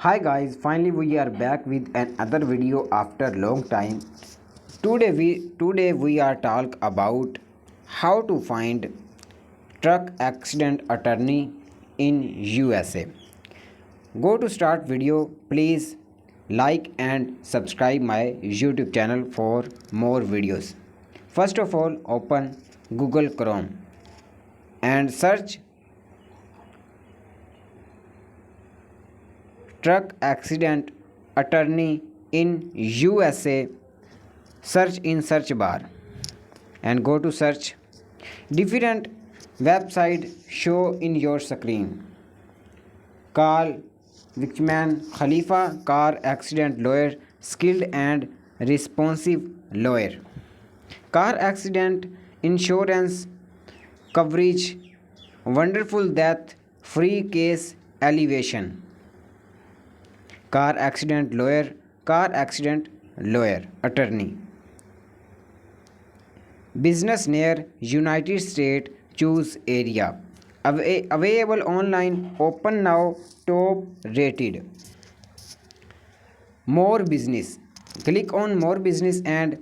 Hi guys, finally we are back with another video after long time. Today we are talk about how to find truck accident attorney in USA. Go to start video, please like and subscribe my YouTube channel for more videos. First of all, open Google Chrome and search truck accident attorney in USA. Search in search bar and go to search. Different website show in your screen. Call Wichman Khalifa car accident lawyer, skilled and responsive lawyer. Car accident insurance coverage, wonderful death free case elevation. Car accident lawyer attorney. Business near United States, choose area. Available online, open now, top rated. More business. Click on more business and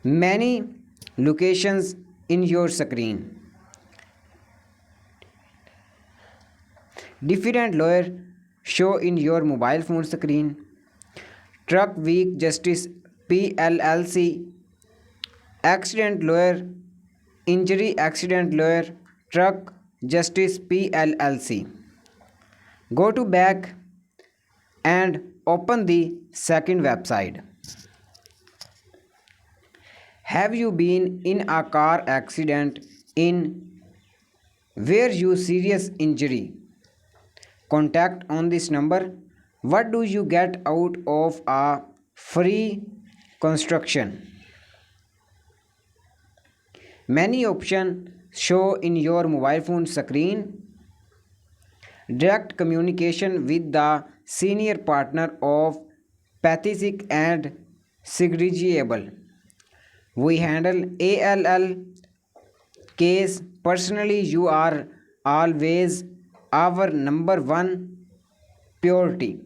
many locations in your screen. Different lawyer show in your mobile phone screen. Truck Week Justice PLLC, accident lawyer, injury accident lawyer, Truck Justice PLLC. Go to back and open the second website. Have you been in a car accident in where you serious injury? Contact on this number. What do you get out of a free construction? Many options show in your mobile phone screen. Direct communication with the senior partner of Pacific and Segregable. We handle ALL case personally. You are always our number one priority.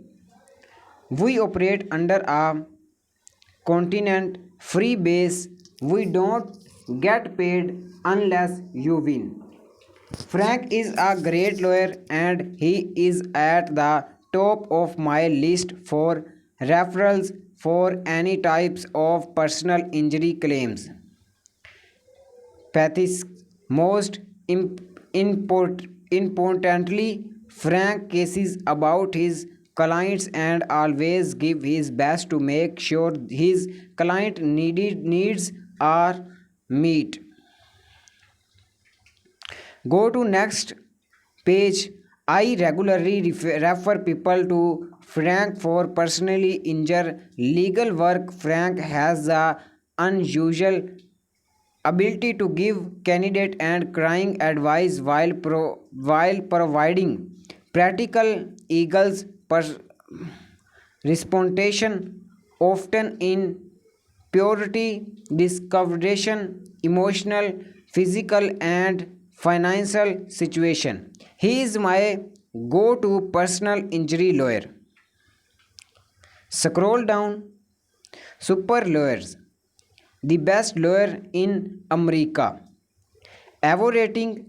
We operate under a continent free base. We don't get paid unless you win. Frank is a great lawyer and he is at the top of my list for referrals for any types of personal injury claims. Pathis most importantly, Frank cases about his clients and always give his best to make sure his client needs are met. Go to next page. I regularly refer people to Frank for personally injured legal work. Frank has the unusual ability to give candid and crying advice while providing practical eagles respondation, often in purity discoveration emotional, physical and financial situation. He is my go-to personal injury lawyer. Scroll down. Super lawyers, the best lawyer in America. Avo rating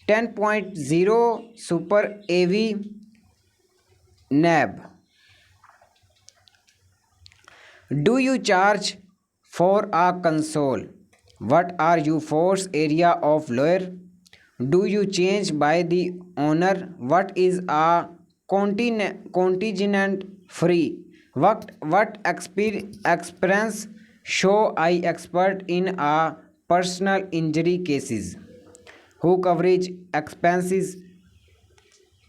10.0, Super AV NAB. Do you charge for a console? What are your force area of lawyer? Do you change by the owner? What is a contingent free? What experience show I expert in a personal injury cases? Who coverage expenses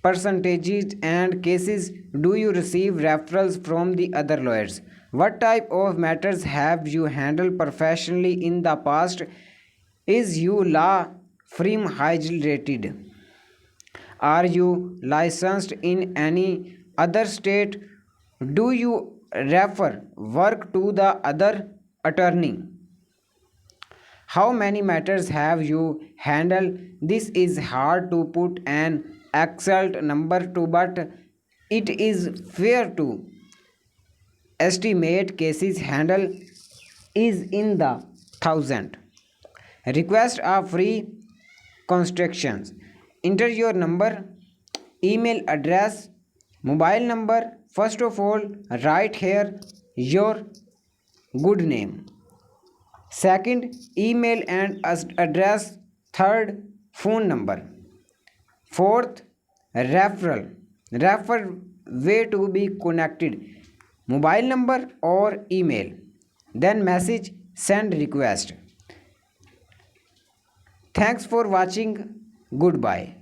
percentages and cases? Do you receive referrals from the other lawyers? What type of matters have you handled professionally in the past? Is you law firm highly rated? Are you licensed in any other state? Do you refer work to the other attorney? How many matters have you handled? This is hard to put an exact number to, but It is fair to estimate cases handle is in the thousand. Requests are free constructions. Enter your number, email address, mobile number. First of all, write here your good name. Second, email and address. Third, phone number. Fourth, referral. Refer way to be connected. Mobile number or email. Then message send request. Thanks for watching. Goodbye.